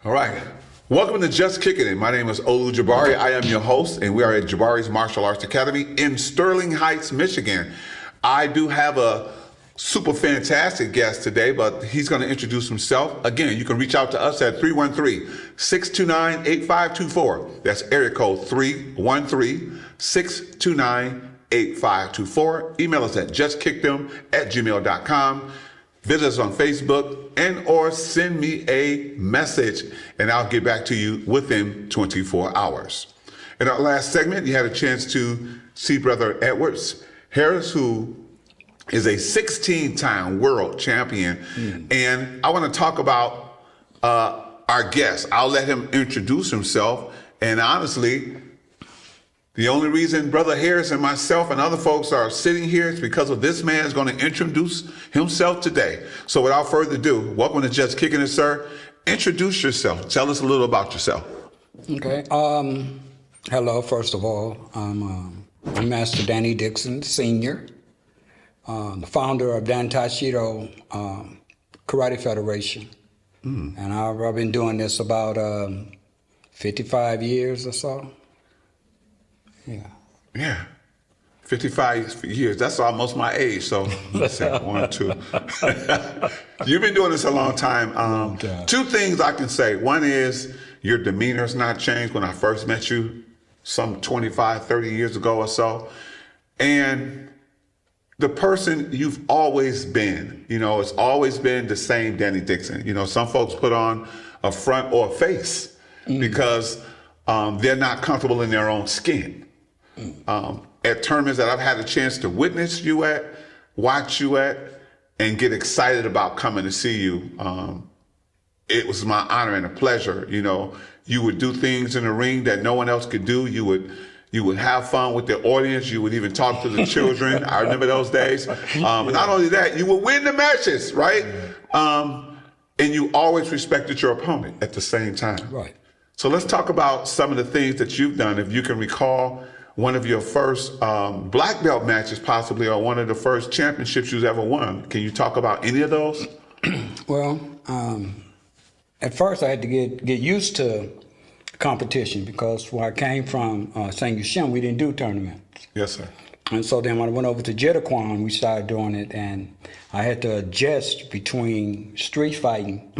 All right. Welcome to Just Kickin'. My name is Olu Jabari. I am your host, and we are at Jabari's Martial Arts Academy in Sterling Heights, Michigan. I do have a super fantastic guest today, but he's going to introduce himself. Again, you can reach out to us at 313-629-8524. That's area code 313-629-8524. Email us at justkickdem@gmail.com. Visit us on Facebook and or send me a message and I'll get back to you within 24 hours. In our last segment, you had a chance to see Brother Edwards Harris, who is a 16-time world champion. And I want to talk about our guest. I'll let him introduce himself. And honestly, the only reason Brother Harris and myself and other folks are sitting here is because of this man is going to introduce himself today. So without further ado, welcome to Just Kicking It, sir. Introduce yourself. Tell us a little about yourself. Okay. Hello, first of all. I'm Master Danny Dixson, Sr., the founder of Dan Taishido Karate Federation. And I've been doing this about 55 years or so. Yeah. 55 years. That's almost my age. So let's say 1, 2. You've been doing this a long time. Two things I can say. One is your demeanor has not changed when I first met you some 25, 30 years ago or so. And the person you've always been, it's always been the same Danny Dixson. Some folks put on a front or a face because they're not comfortable in their own skin. At tournaments that I've had a chance to witness you at, watch you at, and get excited about coming to see you, it was my honor and a pleasure. You would do things in the ring that no one else could do. You would have fun with the audience. You would even talk to the children. I remember those days. And not only that, you would win the matches, right? And you always respected your opponent at the same time. Right. So let's talk about some of the things that you've done. If you can recall one of your first black belt matches possibly, or one of the first championships you've ever won. Can you talk about any of those? Well, at first I had to get used to competition because where I came from, St. Yushim, we didn't do tournaments. Yes, sir. And so then when I went over to Jitaquan, we started doing it, and I had to adjust between street fighting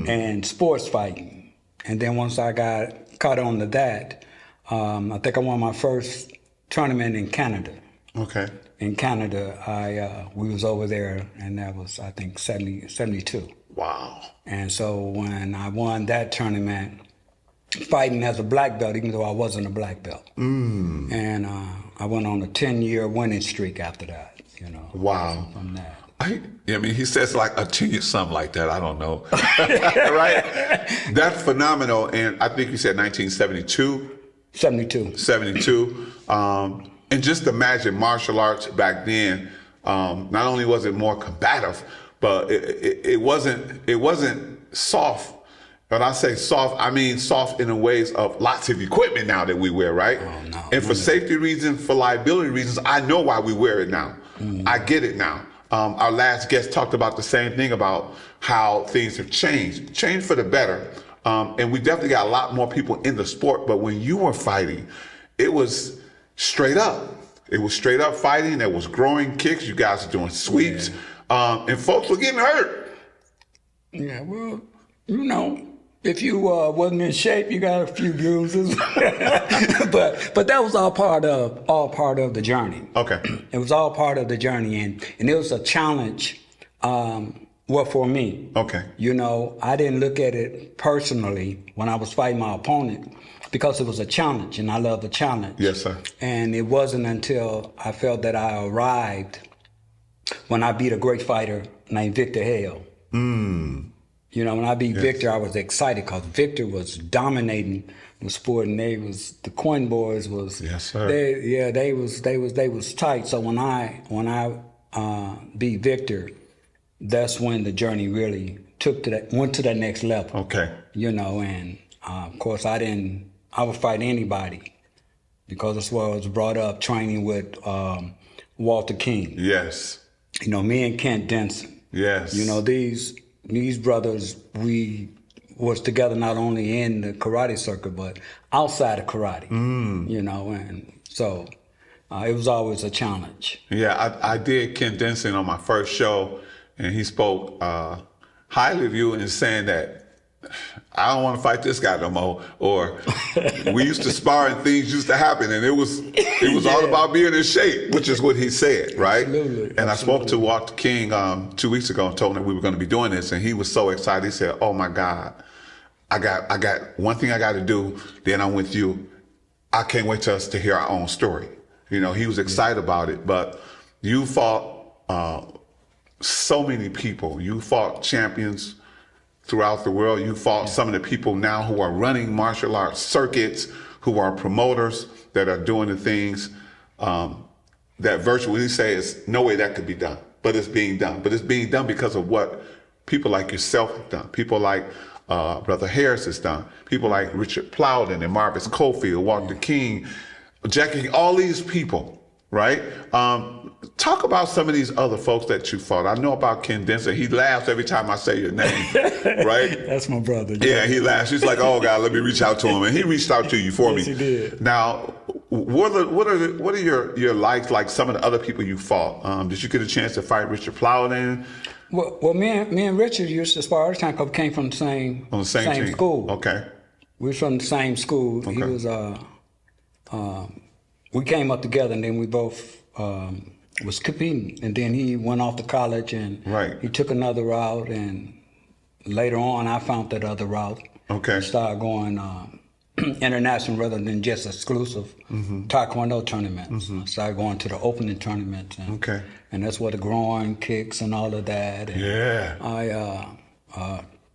and sports fighting. And then once I got caught on to that, I think I won my first tournament in Canada. Okay. In Canada, we was over there, and that was, I think, 72. Wow. And so when I won that tournament, fighting as a black belt, even though I wasn't a black belt. And I went on a 10-year winning streak after that, Wow. From that. He says like a 10, something like that. I don't know. Right? That's phenomenal. And I think you said 1972. 72. And just imagine martial arts back then. Not only was it more combative, but it wasn't soft. When I say soft, I mean soft in the ways of lots of equipment now that we wear, right? Oh, no. And for safety reasons, for liability reasons, I know why we wear it now. I get it now. Our last guest talked about the same thing about how things have changed for the better. And we definitely got a lot more people in the sport. But when you were fighting, it was straight up. It was straight up fighting. There was growing kicks. You guys were doing sweeps. And folks were getting hurt. Yeah, well, if you wasn't in shape, you got a few bruises. but that was all part of the journey. Okay. It was all part of the journey, and it was a challenge. For me. Okay. I didn't look at it personally when I was fighting my opponent because it was a challenge, and I love a challenge. Yes, sir. And it wasn't until I felt that I arrived when I beat a great fighter named Victor Hale. When I beat Victor, I was excited because Victor was dominating the sport, and the Quinn boys was. Yes, sir. They was tight. So when I beat Victor, that's when the journey really went to that next level. Okay. And of course I would fight anybody because that's where I was brought up training with Walter King. Yes. Me and Kent Denson. Yes. These brothers, we was together not only in the karate circuit but outside of karate. You know, and so it was always a challenge. Yeah, I did Ken Denson on my first show, and he spoke highly of you and saying that I don't want to fight this guy no more. Or we used to spar and things used to happen, and it was all about being in shape, which is what he said, right? Absolutely. And I spoke to Walter King 2 weeks ago and told him we were going to be doing this, and he was so excited. He said, "Oh my God, I got one thing I got to do. Then I'm with you. I can't wait to us to hear our own story." You know, he was excited about it. But you fought so many people. You fought champions throughout the world. You fought some of the people now who are running martial arts circuits, who are promoters that are doing the things that virtually say is no way that could be done, but it's being done. But it's being done because of what people like yourself have done. People like Brother Harris has done. People like Richard Plowden and Marvis Cofield, Walter King, Jackie, all these people, right? Talk about some of these other folks that you fought. I know about Ken Denson. He laughs every time I say your name, right? That's my brother. Yeah, he laughs. He's like, "Oh God, let me reach out to him," and he reached out to you for me. Yes, he did. Now, what are your likes? Like some of the other people you fought? Did you get a chance to fight Richard Plowden? Well, me and Richard used to spar all the time because we came from the same team. school. Okay. We were from the same school. Okay. He was we came up together, and then we both was competing. And then he went off to college, and he took another route. And later on, I found that other route. Okay. Started going international rather than just exclusive Taekwondo tournaments. I started going to the opening tournaments. And, and that's where the groin kicks and all of that. And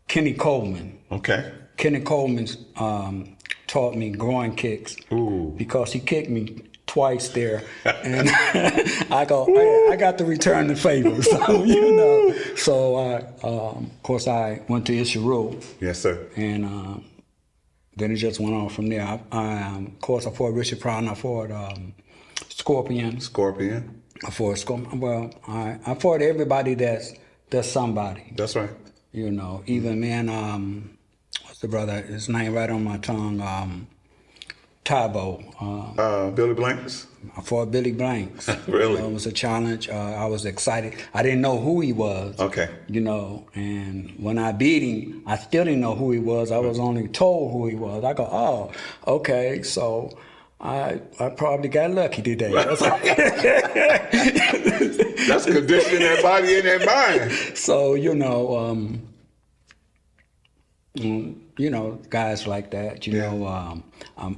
Kenny Coleman. Okay. Kenny Coleman taught me groin kicks because he kicked me twice there, and I got to return the favor. So you know, so of course I went to Ishiru. Yes, sir. And then it just went on from there. Of course, I fought Richard Pryor. I fought Scorpion. I fought Scorpion. Well, I fought everybody that's somebody. That's right. You know, even what's the brother? His name right on my tongue. Tybo. Billy Blanks? I fought Billy Blanks. Really? It was a challenge. I was excited. I didn't know who he was. Okay. You know, and when I beat him, I still didn't know who he was. I was only told who he was. I go, oh, okay, so I probably got lucky today. That's conditioning that body and that mind. So, guys like that, you know,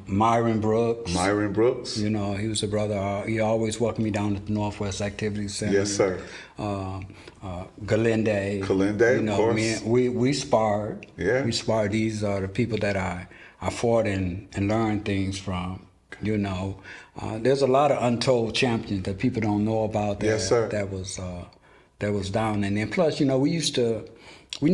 Myron Brooks. Myron Brooks. You know, he was a brother. He always welcomed me down at the Northwest Activity Center. Yes, sir. Galinde. Galinde, you know, of course. We sparred. Yeah. We sparred. These are the people that I fought and learned things from. You know, there's a lot of untold champions that people don't know about. Yes, sir. That was down. And then plus, you know, we used to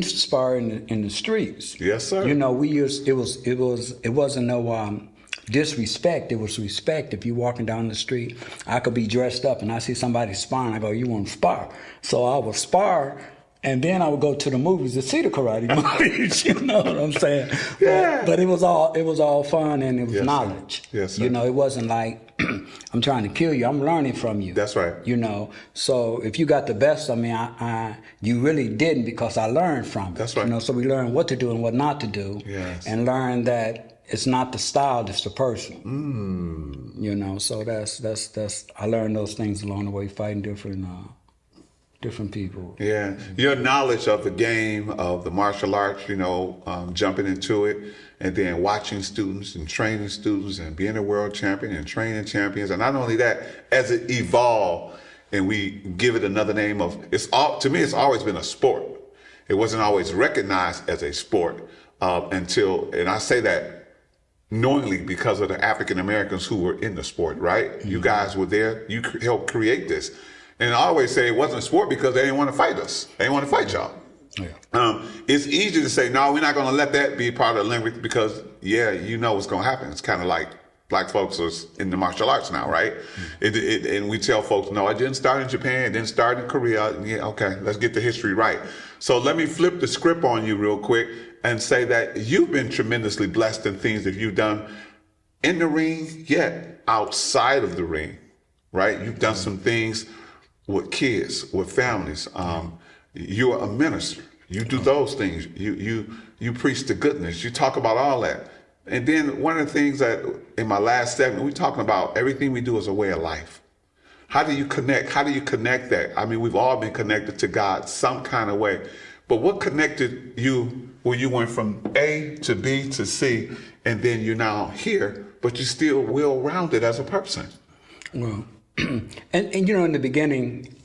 spar in the streets. Yes, sir. You know, it wasn't no disrespect. It was respect. If you walking down the street, I could be dressed up and I see somebody sparring. I go, "You want to spar?" So I would spar, and then I would go to the movies to see the karate movies. You know what I'm saying? Yeah. But it was all fun, and it was knowledge. Yes, sir. You know, it wasn't like I'm trying to kill you. I'm learning from you. That's right. You know, so if you got the best of me, you really didn't, because I learned from it. That's right. You know, so we learned what to do and what not to do. Yes. And learn that it's not the style, it's the person. You know, so that's I learned those things along the way, fighting different people. Yeah, your knowledge of the game, of the martial arts, you know, jumping into it, and then watching students and training students and being a world champion and training champions. And not only that, as it evolved and we give it another name of, to me, it's always been a sport. It wasn't always recognized as a sport until, and I say that knowingly because of the African Americans who were in the sport, right? Mm-hmm. You guys were there, you helped create this. And I always say it wasn't a sport because they didn't want to fight us. They didn't want to fight y'all. Yeah. It's easy to say, no, we're not going to let that be part of the language because, you know what's going to happen. It's kind of like black folks are in the martial arts now, right? And we tell folks, no, it didn't start in Japan, it didn't start in Korea. Yeah, okay, let's get the history right. So let me flip the script on you real quick and say that you've been tremendously blessed in things that you've done in the ring, yet outside of the ring, right? You've done some things with kids, with families. You're a minister. You do those things. You preach the goodness. You talk about all that. And then one of the things that in my last segment, we're talking about everything we do is a way of life. How do you connect? How do you connect that? I mean, we've all been connected to God some kind of way. But what connected you where you went from A to B to C, and then you're now here, but you're still well-rounded as a person? Well, and you know, in the beginning,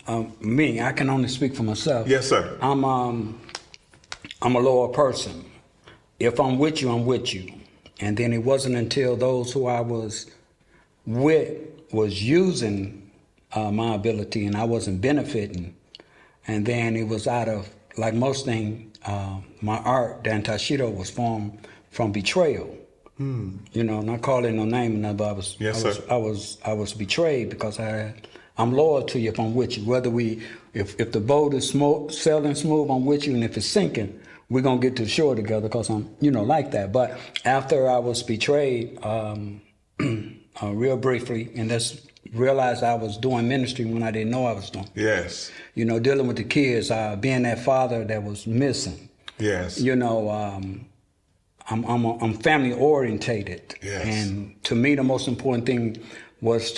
me, I can only speak for myself. Yes, sir. I'm a lower person. If I'm with you, I'm with you. And then it wasn't until those who I was with was using my ability and I wasn't benefiting. And then it was out of, like most things, my art, Dan Tashido, was formed from betrayal. You know, not calling no name, but I was betrayed because I'm loyal to you if I'm with you. Whether if the boat is sailing smooth, I'm with you, and if it's sinking, we're gonna get to the shore together because I'm, like that. But after I was betrayed, real briefly, and just realized I was doing ministry when I didn't know I was doing. Yes. Dealing with the kids, being that father that was missing. Yes. I'm family orientated. Yes. And to me, the most important thing was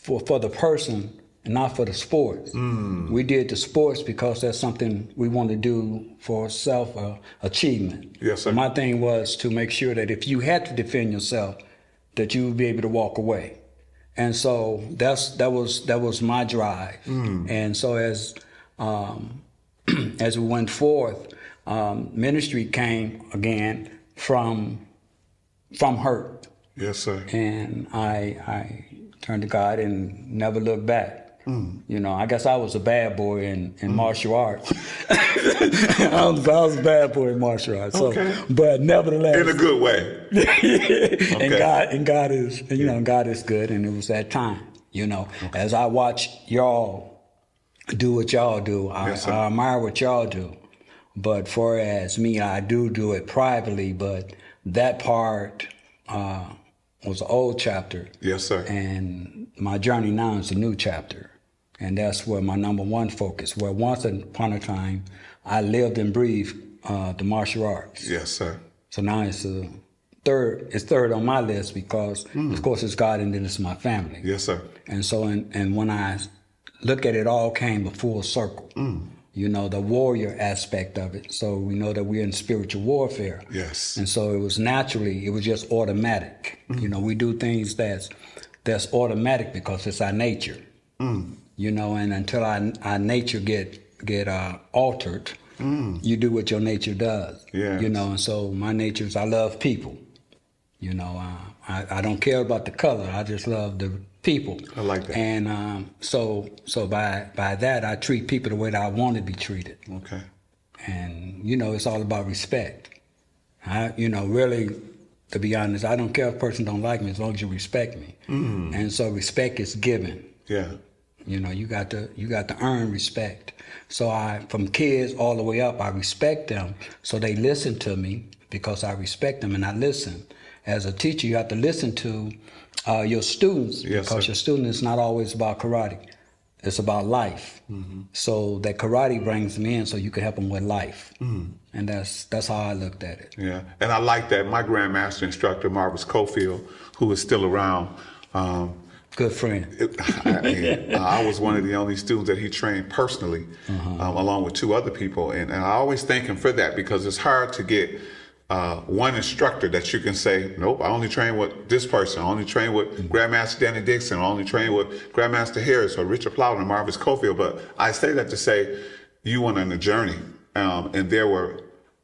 for the person and not for the sports. We did the sports because that's something we want to do for self-achievement. Yes, sir. My thing was to make sure that if you had to defend yourself, that you would be able to walk away. And so that was my drive. And so as we went forth, ministry came again from hurt. Yes, sir. And I turned to God and never looked back. I guess I was a bad boy in martial arts. I was a bad boy in martial arts. So, okay. But nevertheless, in a good way. And God is, God is good. And it was that time, as I watch y'all do what y'all do, I admire what y'all do. But for as me, I do it privately. But that part was an old chapter. Yes, sir. And my journey now is a new chapter. And that's where my number one focus, where once upon a time, I lived and breathed the martial arts. Yes, sir. So now it's third on my list because, of course, it's God and then it's my family. Yes, sir. And so, and when I look at it, all came a full circle. The warrior aspect of it. So we know that we're in spiritual warfare. Yes. And so it was just automatic. We do things that's automatic because it's our nature. And until our nature get altered, you do what your nature does. Yes. And so my nature is I love people. I don't care about the color. I just love the people. I like that. And so by that, I treat people the way that I want to be treated. Okay. And, it's all about respect. Really, to be honest, I don't care if a person don't like me as long as you respect me. And so respect is given. Yeah. You got to earn respect. So from kids all the way up, I respect them. So they listen to me because I respect them and I listen. As a teacher, you have to listen to your students because your student is not always about karate. It's about life. So that karate brings them in so you can help them with life. And that's how I looked at it. Yeah, and I like that. My Grand Master instructor, Marvis Cofield, who is still around. Good friend. I was one of the only students that he trained personally, along with two other people. And I always thank him for that because it's hard to get one instructor that you can say, nope, I only train with this person. I only train with Grand Master Danny Dixon. I only train with Grand Master Harris or Richard Plowden or Marvis Cofield. But I say that to say you went on a journey, and there were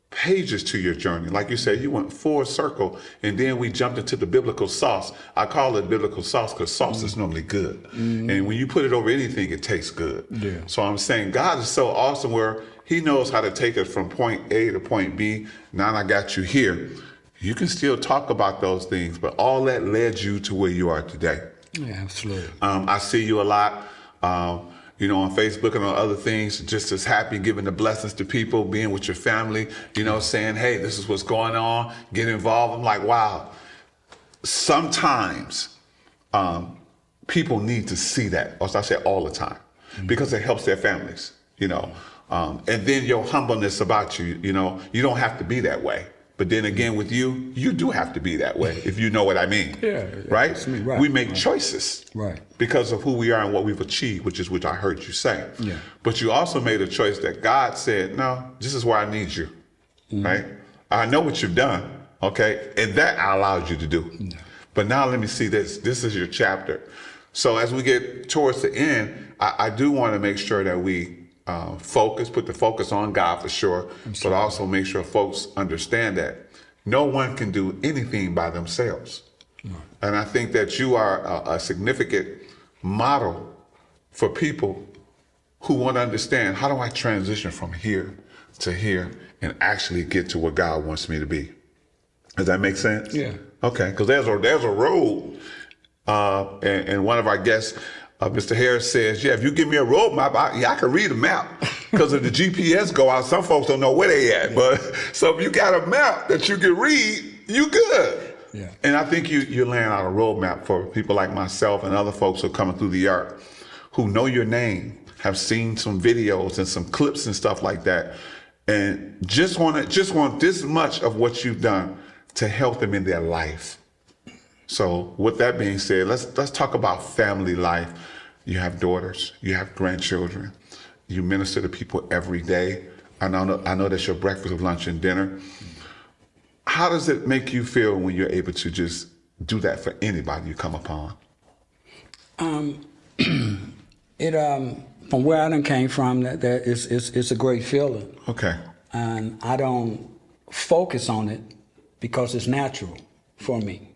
pages to your journey. Like you said, you went full circle, and then we jumped into the biblical sauce. I call it biblical sauce because sauce is normally good. And when you put it over anything, it tastes good. Yeah. So I'm saying God is so awesome where he knows how to take us from point A to point B. Now I got you here. you can still talk about those things, but all that led you to where you are today. Yeah, absolutely. I see you a lot, on Facebook and on other things, just as happy, giving the blessings to people, being with your family, saying, hey, this is what's going on, get involved. I'm like, wow. Sometimes people need to see that, or as I say all the time, because it helps their families, and then your humbleness about you, you don't have to be that way. But then again, with you, you do have to be that way, if you know what I mean. Yeah. Right? That's me, right. We make choices. Right. Because of who we are and what we've achieved, which I heard you say. Yeah. But you also made a choice that God said, no, this is where I need you. Right? I know what you've done. Okay? And that I allowed you to do. Yeah. But now let me see this. This is your chapter. So as we get towards the end, I do want to make sure that we put the focus on God for sure, but also make sure folks understand that no one can do anything by themselves. No. And I think that you are a significant model for people who want to understand, how do I transition from here to here and actually get to where God wants me to be? Does that make sense? Yeah. Okay, because there's a road, and one of our guests, Mr. Harris says, yeah, if you give me a road map, I can read a map. Because if the GPS go out, some folks don't know where they at. But so if you got a map that you can read, you good. Yeah. And I think you're laying out a roadmap for people like myself and other folks who are coming through the yard, who know your name, have seen some videos and some clips and stuff like that, and just want this much of what you've done to help them in their life. So with that being said, let's talk about family life. You have daughters, you have grandchildren, you minister to people every day. I know that's your breakfast, lunch, and dinner. How does it make you feel when you're able to just do that for anybody you come upon? From where I done came from, that it's a great feeling. Okay. And I don't focus on it because it's natural for me.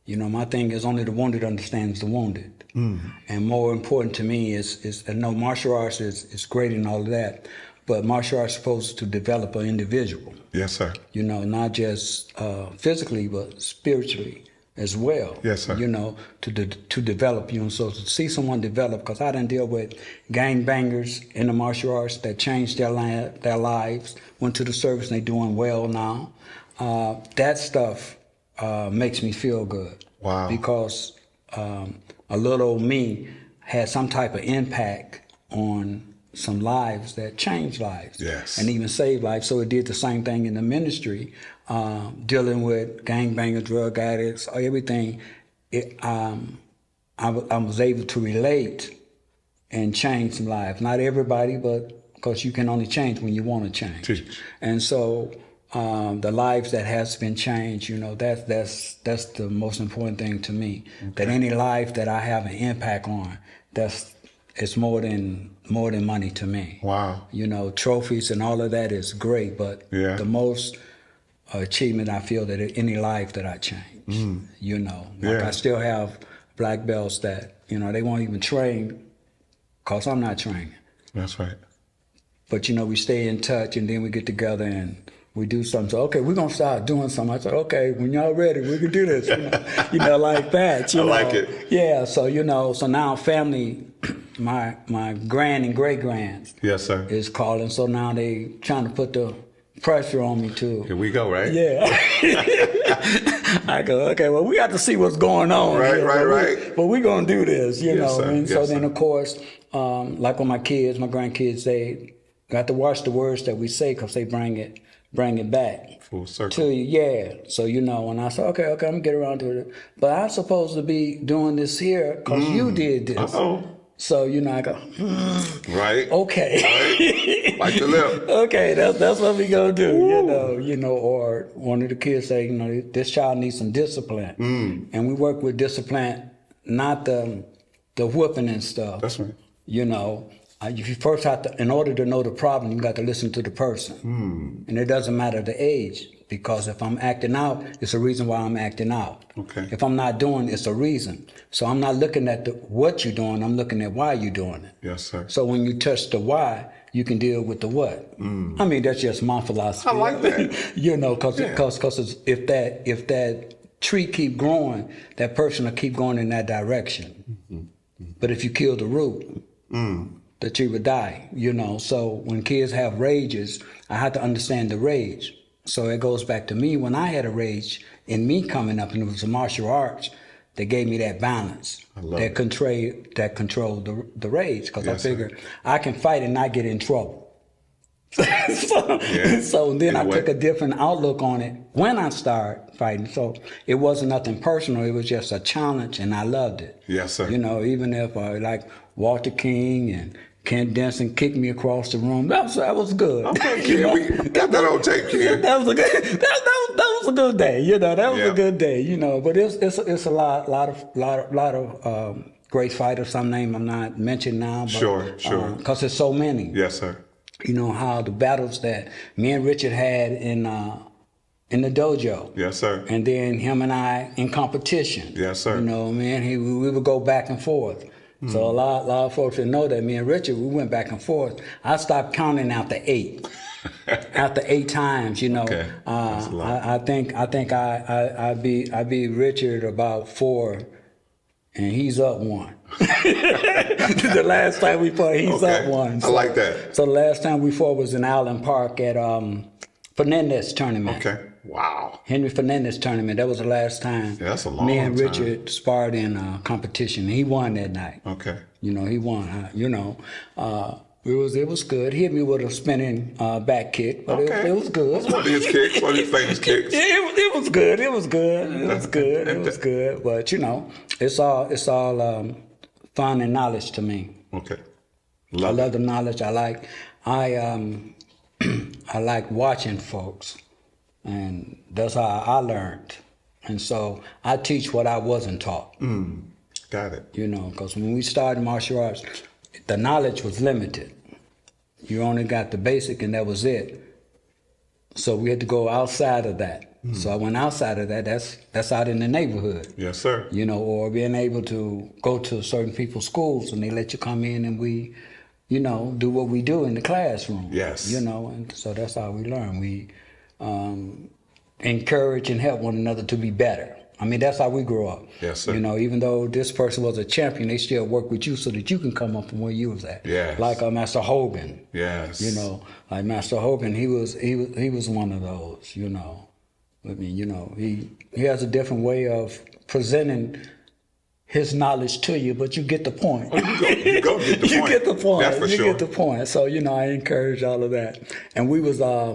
My thing is, only the wounded understands the wounded. Mm-hmm. And more important to me is I know martial arts is great and all of that, but martial arts is supposed to develop an individual. Yes, sir. Not just physically, but spiritually as well. Yes, sir. To develop, so to see someone develop, because I done deal with gangbangers in the martial arts that changed their lives, went to the service and they doing well now. That stuff makes me feel good. Wow. Because a little old me had some type of impact on some lives that changed lives. Yes. And even saved lives. So it did the same thing in the ministry, dealing with gangbangers, drug addicts, everything. I was able to relate and change some lives. Not everybody, but because you can only change when you want to change. Teach. And so the lives that has been changed, that's the most important thing to me. Okay. That any life that I have an impact on, it's more than money to me. Wow. Trophies and all of that is great, but the most achievement I feel that any life that I change. I still have black belts that they won't even train because I'm not training. That's right. But we stay in touch, and then we get together and we do something. So, okay, we're going to start doing something. I said, okay, when y'all ready, we can do this. Like that. I like it. Yeah, so, so now family, my grand and great grands. Yes, sir. Is calling. So now they trying to put the pressure on me too. Here we go, right? Yeah. I go, okay, well, we got to see what's going on. Right. But we're going to do this, Yes, sir. And so Yes, then, sir. of course, like with my kids, my grandkids, they got to watch the words that we say because they bring it back full circle to you. Yeah. So and I said, okay, I'm gonna get around to it. But I'm supposed to be doing this here because you did this. Uh-oh. So I go, right. Okay. Right. Like the lip. Okay, that's what we gonna do. Or one of the kids say, this child needs some discipline. And we work with discipline, not the whooping and stuff. That's right. You first have to, in order to know the problem, you got to listen to the person. And it doesn't matter the age, because if I'm acting out, it's a reason why I'm acting out. Okay. If I'm not doing, it's a reason. So I'm not looking at what you're doing, I'm looking at why you're doing it. Yes, sir. So when you touch the why, you can deal with the what. I mean, that's just my philosophy. I like that. You know, because if that tree keep growing, that person will keep going in that direction. But if you kill the root, the tree would die. You know, so when kids have rages, I have to understand the rage. So it goes back to me when I had a rage in me coming up, and it was the martial arts that gave me that balance, that controlled the rage. Because I figured I can fight and not get in trouble. So then I took a different outlook on it when I started fighting. So it wasn't nothing personal. It was just a challenge, and I loved it. Yes, sir. You know, even if like Walter King and Kent Denson kicked me across the room, that was good. Okay, Ken, we got that on tape, Ken. That was a good. That was a good day. You know, that was a good day. You know, but it's a lot of great fighters. Some name I'm not mentioning now. But, sure. Because there's so many. Yes, sir. You know how the battles that me and Richard had in the dojo. Yes, sir. And then him and I in competition. Yes, sir. You know, man, we would go back and forth. So a lot of folks that know that me and Richard, we went back and forth. I stopped counting after 8. After 8 times, you know. Okay. That's a lot. I think I beat Richard about 4, and he's up 1. The last time we fought, he's up 1. So, I like that. So the last time we fought was in Allen Park at Fernandez tournament. Okay. Wow. Henry Fernandez tournament. That was the last time. Yeah, that's a long me and time. Richard sparred in competition. He won that night. Okay. You know, he won. It was good. He hit me with a spinning back kick, but it was good. One of his kicks, one of his famous kicks. It was good. It was good. But you know, it's all fun and knowledge to me. Okay. I love the knowledge. I like watching folks, and that's how I learned. And so I teach what I wasn't taught. Got it. You know, because when we started martial arts, the knowledge was limited. You only got the basic, and that was it. So we had to go outside of that. So I went outside of that. That's out in the neighborhood. Yes, sir. You know, or being able to go to certain people's schools, and they let you come in, and we, you know, do what we do in the classroom. Yes. You know, and so that's how we learn. We encourage and help one another to be better. I mean, that's how we grew up. Yes, sir. You know, even though this person was a champion, they still work with you so that you can come up from where you was at. Yes. Like Master Hogan. Yes. You know, like Master Hogan, he was one of those. You know, I mean, you know, he has a different way of presenting his knowledge to you, but you get the point. Oh, you go get the point. You get the point. That's for sure. You get the point. So, you know, I encourage all of that. And we was I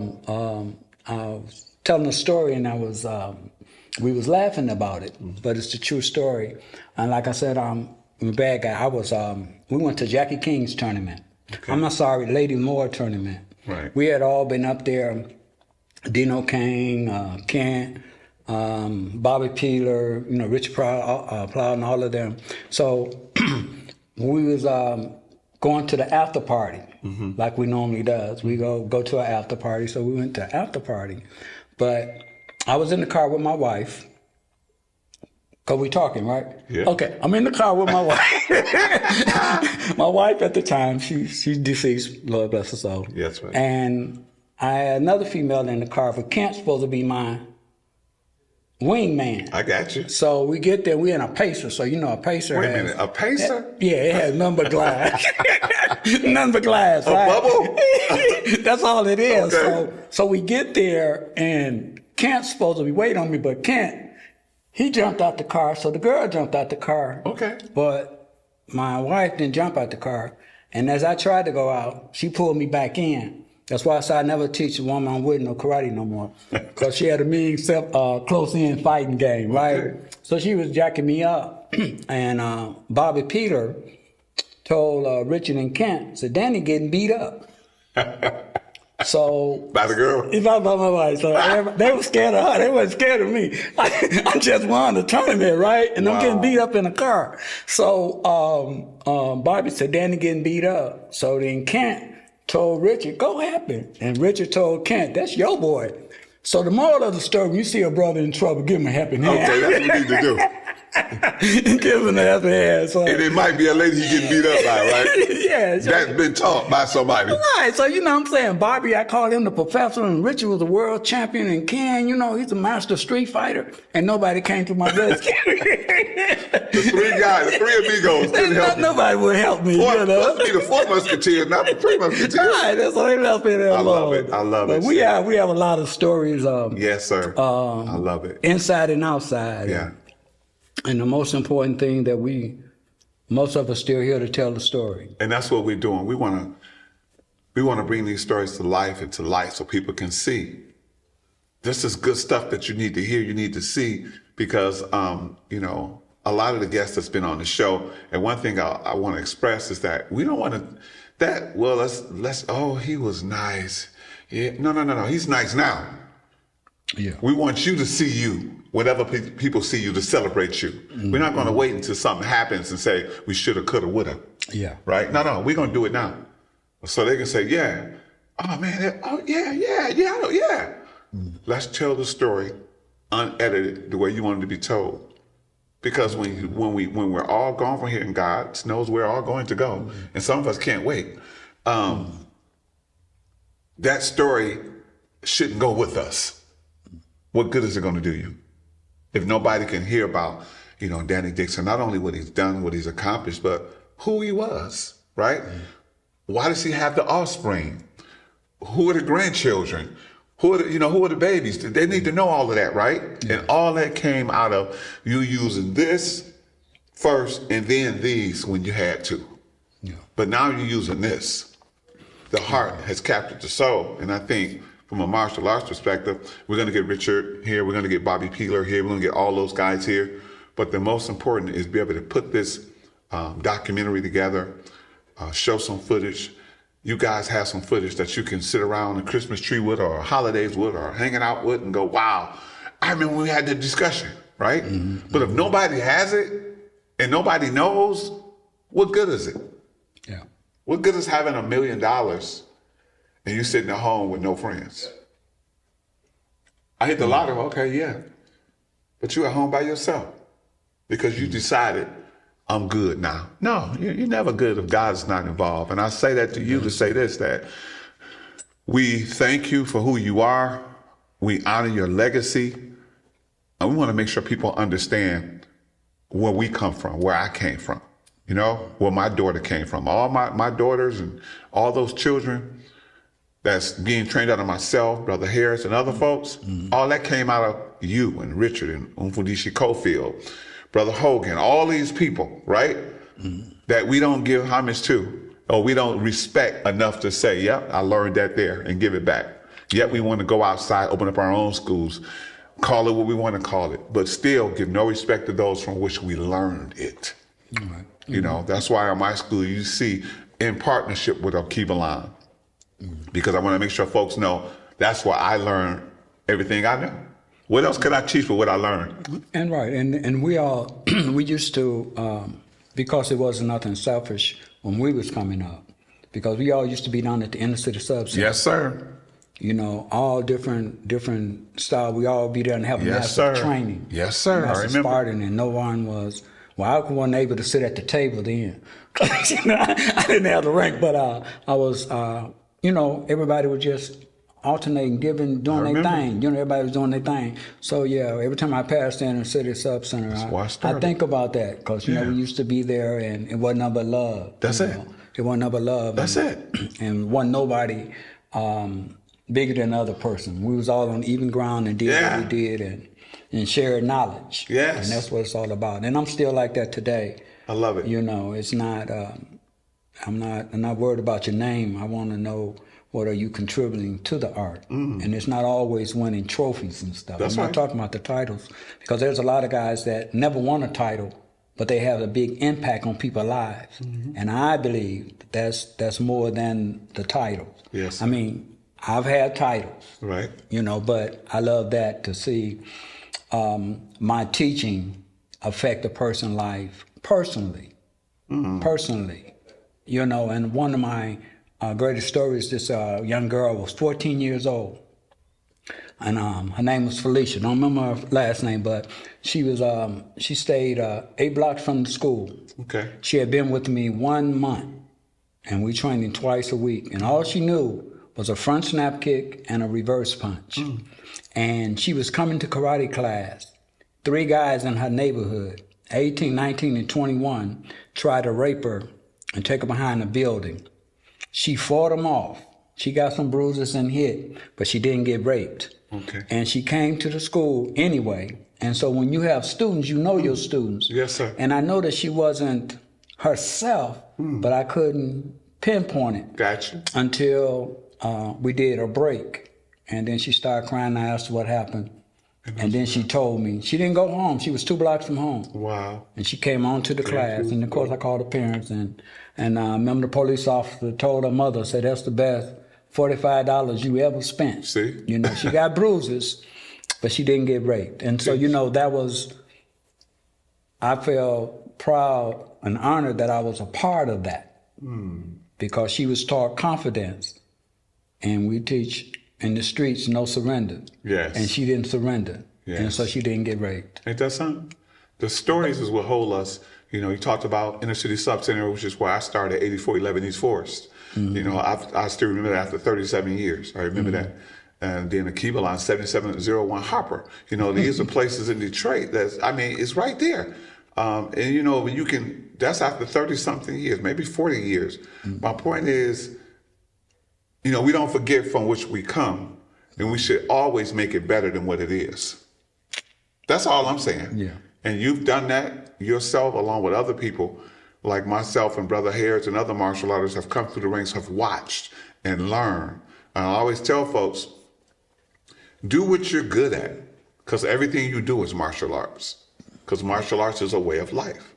was telling a story, and we was laughing about it, but it's the true story. And like I said, I'm a bad guy. We went to Jackie King's tournament. Okay. I'm not sorry, Lady Moore tournament. Right. We had all been up there, Dino King, Kent, Bobby Peeler, you know, Rich Plow and all of them. So we was going to the after party, like we normally does. We go to an after party, so we went to an after party. But I was in the car with my wife, because we talking, right? Yeah. Okay, I'm in the car with my wife. My wife at the time, she's deceased, Lord bless her soul. Yes, right. And I had another female in the car, but Kent's supposed to be my wingman. I got you. So we get there, we're in a pacer, so you know a pacer Wait a minute, a pacer? Yeah, it has nothing but glass. Nothing but glass, A right? bubble? That's all it is. Okay. So we get there, and Kent's supposed to be waiting on me, but Kent, he jumped out the car, so the girl jumped out the car. Okay. But my wife didn't jump out the car, and as I tried to go out, she pulled me back in. That's why I said I never teach a woman on wood no karate no more, because she had a mean close-in fighting game, right? Okay. So she was jacking me up, and Bobby Peter told Richard and Kent, said, Danny getting beat up. So By the girl? It's not by my wife. So they were scared of her. They weren't scared of me. I just won the tournament, right? And I'm getting beat up in a car. So Bobby said, Danny getting beat up. So then Kent told Richard, go happen. And Richard told Kent, that's your boy. So the moral of the story, when you see a brother in trouble, give him a helping hand. Okay, that's what we need to do. Giving that man. So. And it might be a lady he getting beat up by, right? Yeah. That's been taught by somebody. Right. So, you know what I'm saying? Bobby, I called him the professor, and Richard was a world champion, and Ken, you know, he's a master street fighter, and nobody came to my rescue. The three amigos couldn't help me. Nobody would help me, you know? Supposed to be the 4 musketeers, not the 3 musketeers. Right. That's why they left me there alone. I love it. But we have a lot of stories. Yes, sir. I love it. Inside and outside. Yeah. And the most important thing that most of us still here to tell the story. And that's what we're doing. We want to bring these stories to life and to light so people can see. This is good stuff that you need to hear, you need to see, because, you know, a lot of the guests that's been on the show, and one thing I want to express is that we don't want to, oh, he was nice. Yeah, no, he's nice now. Yeah. We want you to see you, whenever people see you, to celebrate you. Mm-hmm. We're not going to wait until something happens and say, we shoulda, coulda, woulda. Yeah. Right? No, we're going to do it now. So they can say, yeah. Oh, man, yeah. Let's tell the story unedited the way you want it to be told. Because when we're all gone from here and God knows we're all going to go, and some of us can't wait, that story shouldn't go with us. What good is it going to do you? If nobody can hear about, you know, Danny Dixson, not only what he's done, what he's accomplished, but who he was, right? Why does he have the offspring? Who are the grandchildren? Who are the babies? They need to know all of that, right? Yeah. And all that came out of you using this first and then these when you had to. Yeah. But now you're using this. The heart has captured the soul. And I think from a martial arts perspective, we're going to get Richard here. We're going to get Bobby Peeler here. We're going to get all those guys here. But the most important is be able to put this documentary together, show some footage. You guys have some footage that you can sit around a Christmas tree with or holidays with or hanging out with and go, wow, I remember when we had the discussion, right? Mm-hmm. But if nobody has it and nobody knows, what good is it? Yeah. What good is having $1 million and you sitting at home with no friends? I hit the lottery, okay, yeah. But you at home by yourself because you decided, I'm good now. No, you're never good if God is not involved. And I say that to you to say this, that we thank you for who you are. We honor your legacy. And we want to make sure people understand where we come from, where I came from, you know, where my daughter came from. All my daughters and all those children that's being trained out of myself, Brother Harris and other folks, all that came out of you and Richard and Umfudishi Cofield, Brother Hogan, all these people, right? That we don't give homage to, or we don't respect enough to say, yep, I learned that there and give it back. Yet we want to go outside, open up our own schools, call it what we want to call it, but still give no respect to those from which we learned it. Right. You know, that's why in my school you see in partnership with Okibalan, because I want to make sure folks know that's where I learned everything I know. What else could I teach for what I learned? And right, and we all, we used to, because it wasn't nothing selfish when we was coming up, because we all used to be down at the inner city subcenter. Yes, sir. You know, all different style. We all be there and have master training. Yes, sir. Master Spartan, and no one was. Well, I wasn't able to sit at the table then. You know, I didn't have the rank, but I was. You know, everybody was just alternating, doing their thing. You know, everybody was doing their thing. So yeah, every time I passed in the city sub center, I think about that because you know we used to be there, and it wasn't nothing but love. That's it. It wasn't nothing but love. That's it. And wasn't nobody bigger than the other person. We was all on even ground and did what we did and shared knowledge. Yes. And that's what it's all about. And I'm still like that today. I love it. You know, it's not. I'm not worried about your name. I want to know what are you contributing to the art. And it's not always winning trophies and stuff. I'm not talking about the titles, because there's a lot of guys that never won a title, but they have a big impact on people's lives. And I believe that's more than the titles. Yes. I mean, I've had titles, right? You know, but I love that to see my teaching affect a person's life personally. You know, and one of my greatest stories, this young girl was 14 years old. and her name was Felicia. Don't remember her last name, but she was she stayed 8 blocks from the school. Okay. She had been with me 1 month, and we trained twice a week. And all she knew was a front snap kick and a reverse punch. And she was coming to karate class. 3 guys in her neighborhood, 18, 19, and 21, tried to rape her and take her behind a building. She fought them off. She got some bruises and hit, but she didn't get raped. Okay. And she came to the school anyway. And so when you have students, you know your students. Yes, sir. And I know that she wasn't herself, but I couldn't pinpoint it. Gotcha. Until we did a break. And then she started crying. I asked her what happened. And then she told me. She didn't go home. She was 2 blocks from home. Wow. And she came on to the class. And of course I called the parents. And I remember the police officer told her mother, said, that's the best $45 you ever spent. See? You know, she got bruises, but she didn't get raped. And so, you know, that was, I felt proud and honored that I was a part of that. Because she was taught confidence. And we teach in the streets, no surrender. Yes. And she didn't surrender. Yes. And so she didn't get raped. Ain't that something? The stories is what hold us. You know, you talked about Inner City Sub-Center, which is where I started at 8411 East Forest. You know, I still remember that after 37 years. I remember that. And then the Kiva line, 7701 Hopper. You know, these are places in Detroit that's, I mean, it's right there. And, you know, you can, that's after 30-something years, maybe 40 years. My point is, you know, we don't forget from which we come, and we should always make it better than what it is. That's all I'm saying. Yeah. And you've done that yourself along with other people like myself and Brother Harris and other martial artists have come through the ranks, have watched and learned. And I always tell folks, do what you're good at, because everything you do is martial arts. Because martial arts is a way of life.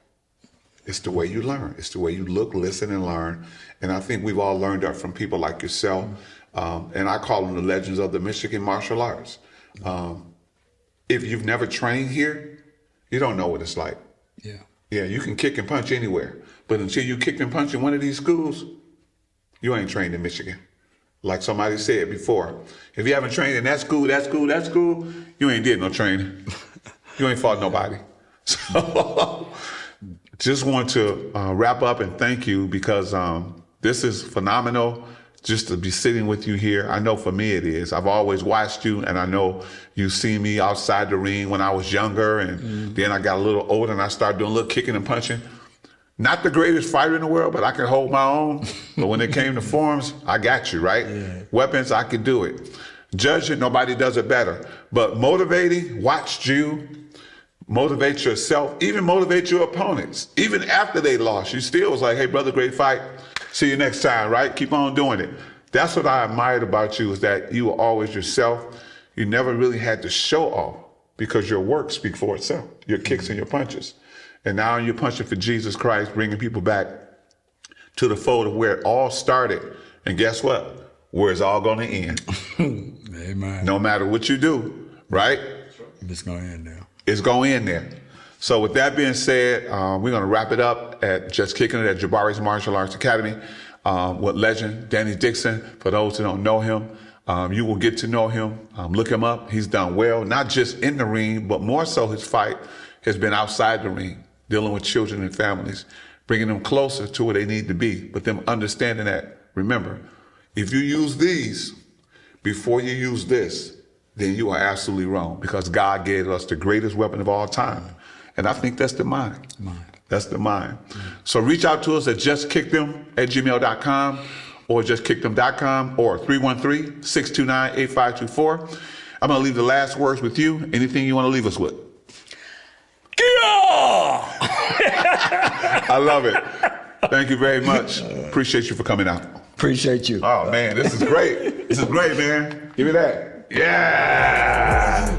It's the way you learn. It's the way you look, listen, and learn. And I think we've all learned that from people like yourself. And I call them the legends of the Michigan martial arts. If you've never trained here, you don't know what it's like. Yeah. Yeah, you can kick and punch anywhere. But until you kick and punch in one of these schools, you ain't trained in Michigan. Like somebody said before, if you haven't trained in that school, you ain't did no training. You ain't fought nobody. So just want to wrap up and thank you, because this is phenomenal just to be sitting with you here. I know for me it is. I've always watched you, and I know you see me outside the ring when I was younger, and then I got a little older and I started doing a little kicking and punching. Not the greatest fighter in the world, but I can hold my own. But when it came to forms, I got you, right? Yeah. Weapons, I can do it. Judging, nobody does it better. But motivating, watched you motivate yourself, even motivate your opponents. Even after they lost, you still was like, hey, brother, great fight. See you next time, right? Keep on doing it. That's what I admired about you, is that you were always yourself. You never really had to show off, because your work speaks for itself, your kicks and your punches. And now you're punching for Jesus Christ, bringing people back to the fold of where it all started. And guess what? Where it's all going to end. Amen. No matter what you do, right? It's going to end there. It's going in there. So with that being said, we're going to wrap it up at Just Kicking It at Jabari's Martial Arts Academy with legend Danny Dixon. For those who don't know him, you will get to know him. Look him up. He's done well, not just in the ring, but more so his fight has been outside the ring, dealing with children and families, bringing them closer to where they need to be, but them understanding that, remember, if you use these before you use this, then you are absolutely wrong, because God gave us the greatest weapon of all time. And I think that's the mind. That's the mind. So reach out to us at justkickdem@gmail.com or justkickdem.com or 313-629-8524. I'm going to leave the last words with you. Anything you want to leave us with? I love it. Thank you very much. Appreciate you for coming out. Appreciate you. Oh, man, this is great. This is great, man. Give me that. Yeah.